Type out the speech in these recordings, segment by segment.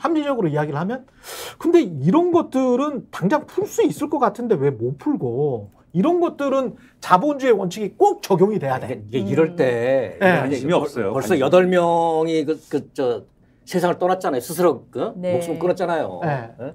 합리적으로 이야기를 하면 근데 이런 것들은 당장 풀 수 있을 것 같은데 왜 못 풀고 이런 것들은 자본주의 원칙이 꼭 적용이 돼야 돼. 이게 이럴 때 관심이 없어요. 벌써 8명이 세상을 떠났잖아요. 스스로 네. 목숨 끊었잖아요. 네.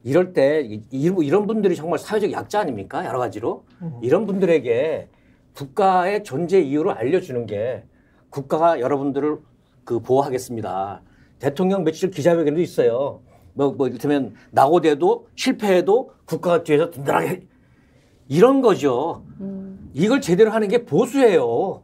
이럴 때 이런 분들이 정말 사회적 약자 아닙니까? 여러 가지로. 이런 분들에게 국가의 존재 이유를 알려주는 게 국가가 여러분들을 보호하겠습니다. 대통령 며칠 기자회견도 있어요. 이를테면 낙오돼도 실패해도 국가가 뒤에서 든든하게 이런 거죠. 이걸 제대로 하는 게 보수예요.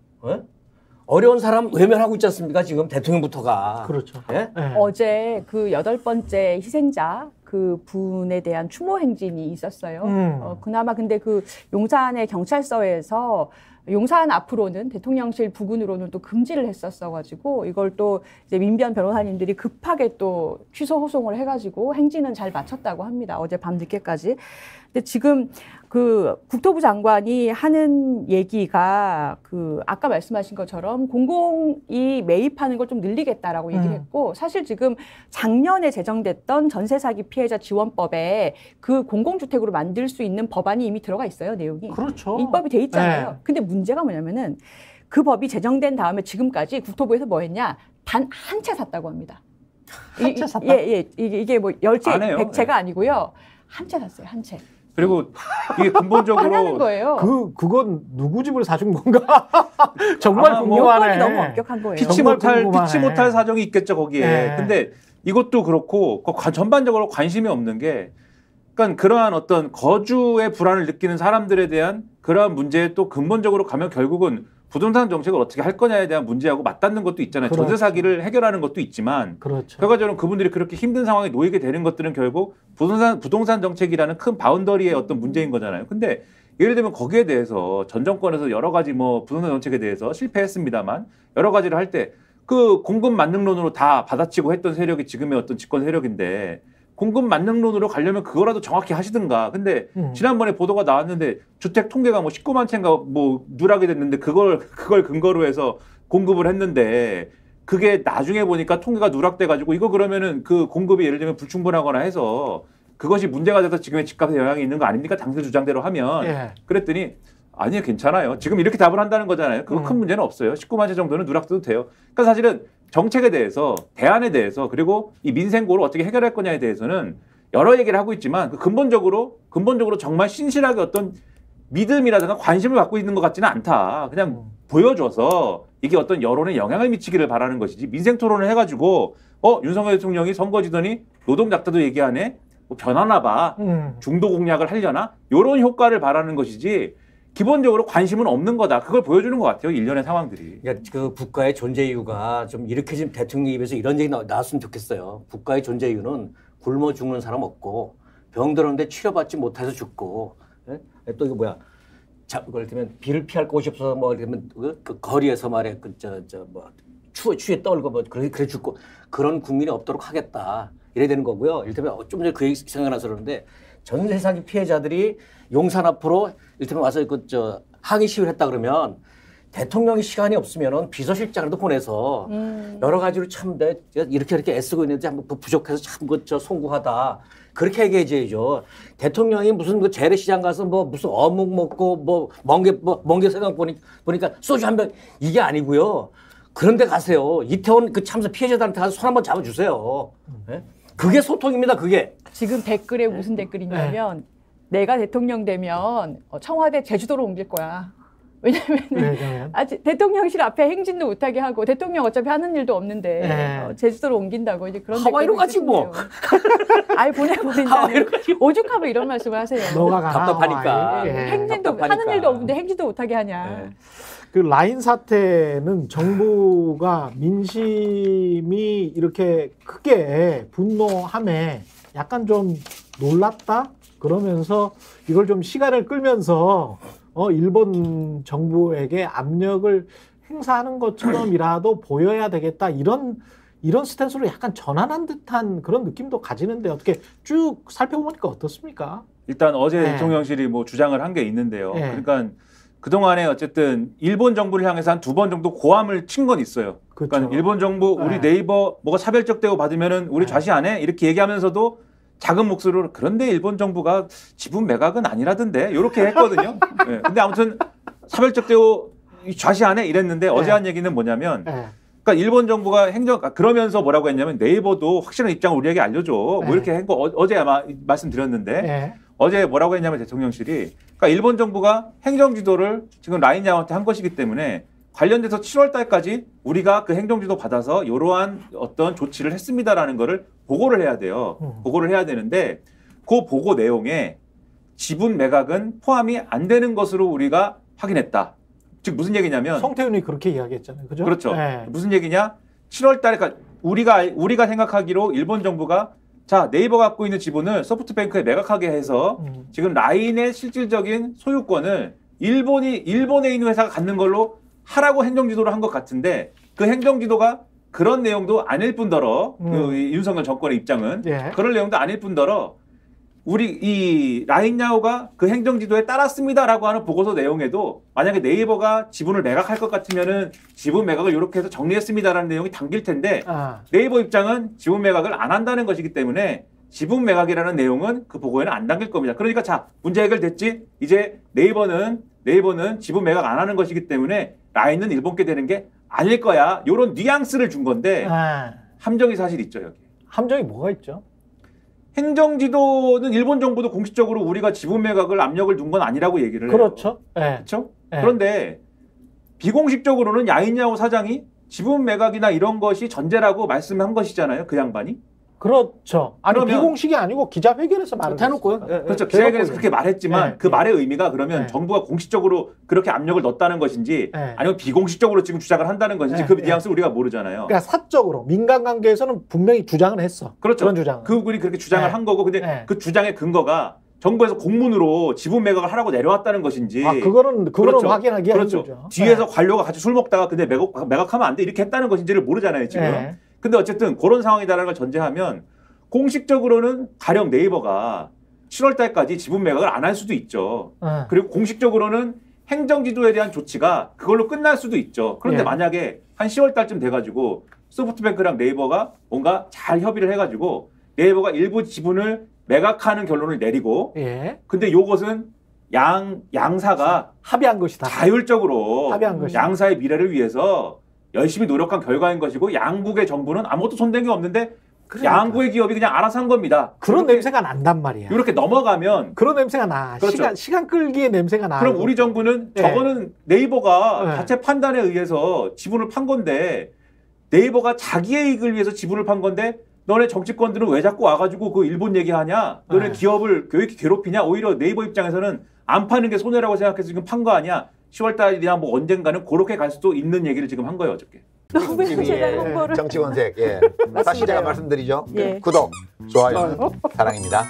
어려운 사람 외면하고 있지 않습니까? 지금 대통령부터가. 그렇죠. 예? 네. 어제 그 8번째 희생자 그 분에 대한 추모 행진이 있었어요. 그나마 근데 그 용산의 경찰서에서 용산 앞으로는 대통령실 부근으로는 또 금지를 했었어가지고 이걸 또 이제 민변 변호사님들이 급하게 또 취소 호송을 해가지고 행진은 잘 마쳤다고 합니다. 어제 밤 늦게까지. 근데 지금 그 국토부 장관이 하는 얘기가 그 아까 말씀하신 것처럼 공공이 매입하는 걸 좀 늘리겠다라고 얘기를 했고 사실 지금 작년에 제정됐던 전세 사기 피해자 지원법에 그 공공주택으로 만들 수 있는 법안이 이미 들어가 있어요, 내용이. 그렇죠. 입법이 돼 있잖아요. 네. 근데 문제가 뭐냐면은 그 법이 제정된 다음에 지금까지 국토부에서 뭐 했냐? 단 한 채 샀다고 합니다. 한 채 샀다? 예. 이게 뭐 10채, 안 해요. 100채가 아니고요. 한 채 샀어요, 한 채. 그리고 이게 안 하는 근본적으로 거예요. 그건 누구 집을 사준 건가? 정말 아마 궁금하네. 요건이 너무 엄격한 거예요. 피치 못할 사정이 있겠죠, 거기에. 네. 근데 이것도 그렇고 전반적으로 관심이 없는 게 그러니까 그러한 어떤 거주의 불안을 느끼는 사람들에 대한 그러한 문제에 또 근본적으로 가면 결국은 부동산 정책을 어떻게 할 거냐에 대한 문제하고 맞닿는 것도 있잖아요. 그렇죠. 전세 사기를 해결하는 것도 있지만 그렇죠. 결과적으로 그분들이 그렇게 힘든 상황에 놓이게 되는 것들은 결국 부동산 정책이라는 큰 바운더리의 어떤 문제인 거잖아요. 근데 예를 들면 거기에 대해서 전 정권에서 여러 가지 뭐 부동산 정책에 대해서 실패했습니다만 여러 가지를 할 때 그 공급 만능론으로 다 받아치고 했던 세력이 지금의 어떤 집권 세력인데 공급 만능론으로 가려면 그거라도 정확히 하시든가. 근데 지난번에 보도가 나왔는데 주택 통계가 뭐 19만 채인가 뭐 누락이 됐는데 그걸 근거로 해서 공급을 했는데 그게 나중에 보니까 통계가 누락돼 가지고 이거 그러면은 그 공급이 예를 들면 불충분하거나 해서 그것이 문제가 돼서 지금의 집값에 영향이 있는 거 아닙니까? 당시 주장대로 하면. 예. 그랬더니 아니요, 괜찮아요. 지금 이렇게 답을 한다는 거잖아요. 그거 큰 문제는 없어요. 19만 채 정도는 누락돼도 돼요. 그러니까 사실은 정책에 대해서, 대안에 대해서, 그리고 이 민생고를 어떻게 해결할 거냐에 대해서는 여러 얘기를 하고 있지만 그 근본적으로 정말 신실하게 어떤 믿음이라든가 관심을 갖고 있는 것 같지는 않다. 그냥 보여줘서 이게 어떤 여론에 영향을 미치기를 바라는 것이지 민생 토론을 해가지고 윤석열 대통령이 선거지더니 노동작다도 얘기하네? 뭐 변하나 봐. 중도 공략을 하려나? 이런 효과를 바라는 것이지 기본적으로 관심은 없는 거다. 그걸 보여주는 것 같아요. 일련의 상황들이. 그러니까 그 국가의 존재 이유가 좀 이렇게 지금 대통령 입에서 이런 얘기 나왔으면 좋겠어요. 국가의 존재 이유는 굶어 죽는 사람 없고 병 들었는데 치료받지 못해서 죽고 또 이거 뭐야? 그걸 들면 비를 피할 곳이 없어서 뭐 이러면 그 거리에서 말해 추위에 떨고 뭐 그래 죽고 그런 국민이 없도록 하겠다. 이래야 되는 거고요. 이를테면 좀 전에 그 얘기 생각나서 그러는데 전세 사기 피해자들이 용산 앞으로 이를테면 와서 항의 시위를 했다 그러면 대통령이 시간이 없으면은 비서실장을도 보내서 여러 가지로 참 이렇게 애쓰고 있는데 한번 부족해서 참 송구하다. 그렇게 얘기해줘야죠. 대통령이 무슨 재래시장 가서 무슨 어묵 먹고 멍게 생각 보니까 소주 한 병 이게 아니고요. 그런데 가세요. 이태원 그 참사 피해자들한테 가서 손 한번 잡아주세요. 네? 그게 소통입니다. 그게. 지금 댓글에 무슨 댓글이냐면 내가 대통령 되면 청와대 제주도로 옮길 거야. 왜냐면 대통령실 앞에 행진도 못하게 하고 대통령 어차피 하는 일도 없는데 제주도로 옮긴다고 이제 그런 하와이로 가지 뭐. 아예 보내버린다는 오죽하면 이런 말씀을 하세요. 너가 답답하니까. 행진도 하는 일도 없는데 행진도 못하게 하냐. 그 라인 사태는 정부가 민심이 이렇게 크게 분노함에 약간 좀 놀랐다? 그러면서 이걸 좀 시간을 끌면서 일본 정부에게 압력을 행사하는 것처럼이라도 보여야 되겠다. 이런 스탠스로 약간 전환한 듯한 그런 느낌도 가지는데 어떻게 쭉 살펴보니까 어떻습니까? 일단 어제 대통령실이 뭐 주장을 한 게 있는데요. 그러니까 그동안에 어쨌든 일본 정부를 향해서 한 2번 정도 고함을 친 건 있어요. 그러니까 일본 정부 우리 네이버 뭐가 차별적 대우 받으면은 우리 좌시 안 해? 이렇게 얘기하면서도 작은 목소리로 그런데 일본 정부가 지분 매각은 아니라던데 이렇게 했거든요. 네. 근데 아무튼 차별적 대우 좌시 안 해? 이랬는데 어제 한 얘기는 뭐냐면 그러니까 일본 정부가 그러면서 뭐라고 했냐면 네이버도 확실한 입장을 우리에게 알려줘. 뭐 이렇게 한 거 어제 아마 말씀드렸는데 어제 뭐라고 했냐면 대통령실이 그러니까 일본 정부가 행정지도를 지금 라인야오한테 한 것이기 때문에 관련돼서 7월 달까지 우리가 그 행정지도 받아서 이러한 어떤 조치를 했습니다라는 거를 보고를 해야 돼요. 보고를 해야 되는데 그 보고 내용에 지분 매각은 포함이 안 되는 것으로 우리가 확인했다. 즉 무슨 얘기냐면 성태윤이 그렇게 이야기했잖아요. 그죠? 그렇죠. 무슨 얘기냐? 7월 달에 그러니까 우리가 생각하기로 일본 정부가 자, 네이버 갖고 있는 지분을 소프트뱅크에 매각하게 해서 지금 라인의 실질적인 소유권을 일본에 있는 회사가 갖는 걸로 하라고 행정지도를 한 것 같은데 그 행정지도가 그런 내용도 아닐 뿐더러 그 윤석열 정권의 입장은 그런 내용도 아닐 뿐더러 우리 이 라인야오가 그 행정지도에 따랐습니다라고 하는 보고서 내용에도 만약에 네이버가 지분을 매각할 것 같으면은 지분 매각을 이렇게 해서 정리했습니다라는 내용이 담길 텐데 네이버 입장은 지분 매각을 안 한다는 것이기 때문에 지분 매각이라는 내용은 그 보고에는 안 담길 겁니다. 그러니까 자, 문제 해결됐지? 이제 네이버는 지분 매각 안 하는 것이기 때문에 라인은 일본께 되는 게 아닐 거야. 이런 뉘앙스를 준 건데 함정이 사실 있죠, 여기. 함정이 뭐가 있죠? 행정지도는 일본 정부도 공식적으로 우리가 지분 매각을 압력을 둔 건 아니라고 얘기를 해요. 그렇죠. 그렇죠? 그런데 비공식적으로는 야인야오 사장이 지분 매각이나 이런 것이 전제라고 말씀한 것이잖아요. 그 양반이. 그렇죠. 아니 비공식이 아니고 기자회견에서 말을 대놓고요. 그렇죠. 기자회견에서 그렇게 말했지만 그 말의 의미가 그러면 정부가 공식적으로 그렇게 압력을 넣었다는 것인지 아니면 비공식적으로 지금 주장을 한다는 것인지 그 뉘앙스를 우리가 모르잖아요. 그러니까 사적으로 민간 관계에서는 분명히 주장을 했어. 그렇죠. 그런 주장. 그분이 그렇게 주장을 한 거고 근데 그 주장의 근거가 정부에서 공문으로 지분 매각을 하라고 내려왔다는 것인지. 그거는 그렇죠. 확인하기 그렇죠. 힘들죠. 뒤에서 관료가 같이 술 먹다가 근데 매각하면 안 돼 이렇게 했다는 것인지를 모르잖아요 지금. 근데 어쨌든 그런 상황이다라는 걸 전제하면 공식적으로는 가령 네이버가 7월 달까지 지분 매각을 안 할 수도 있죠. 그리고 공식적으로는 행정지도에 대한 조치가 그걸로 끝날 수도 있죠. 그런데 만약에 한 10월 달쯤 돼가지고 소프트뱅크랑 네이버가 뭔가 잘 협의를 해가지고 네이버가 일부 지분을 매각하는 결론을 내리고 근데 요것은 양사가 합의한 것이다. 자율적으로 합의한 것이다. 양사의 미래를 위해서 열심히 노력한 결과인 것이고 양국의 정부는 아무것도 손댄 게 없는데 양국의 기업이 그냥 알아서 한 겁니다. 그런 냄새가 난단 말이야. 이렇게 넘어가면 그런 냄새가 나. 그렇죠. 시간 끌기의 냄새가 나. 그럼 우리 정부는 저거는 네이버가 자체 판단에 의해서 지분을 판 건데 네이버가 자기의 이익을 위해서 지분을 판 건데 너네 정치권들은 왜 자꾸 와가지고 그 일본 얘기하냐? 너네 기업을 왜 이렇게 괴롭히냐? 오히려 네이버 입장에서는 안 파는 게 손해라고 생각해서 지금 판 거 아니야? 10월 달이나 뭐 언젠가는 그렇게 갈 수도 있는 얘기를 지금 한 거예요, 어저께. 너무 제가 홍보를. 정치권색. 다시 제가 말씀드리죠. 구독, 좋아요, 사랑입니다.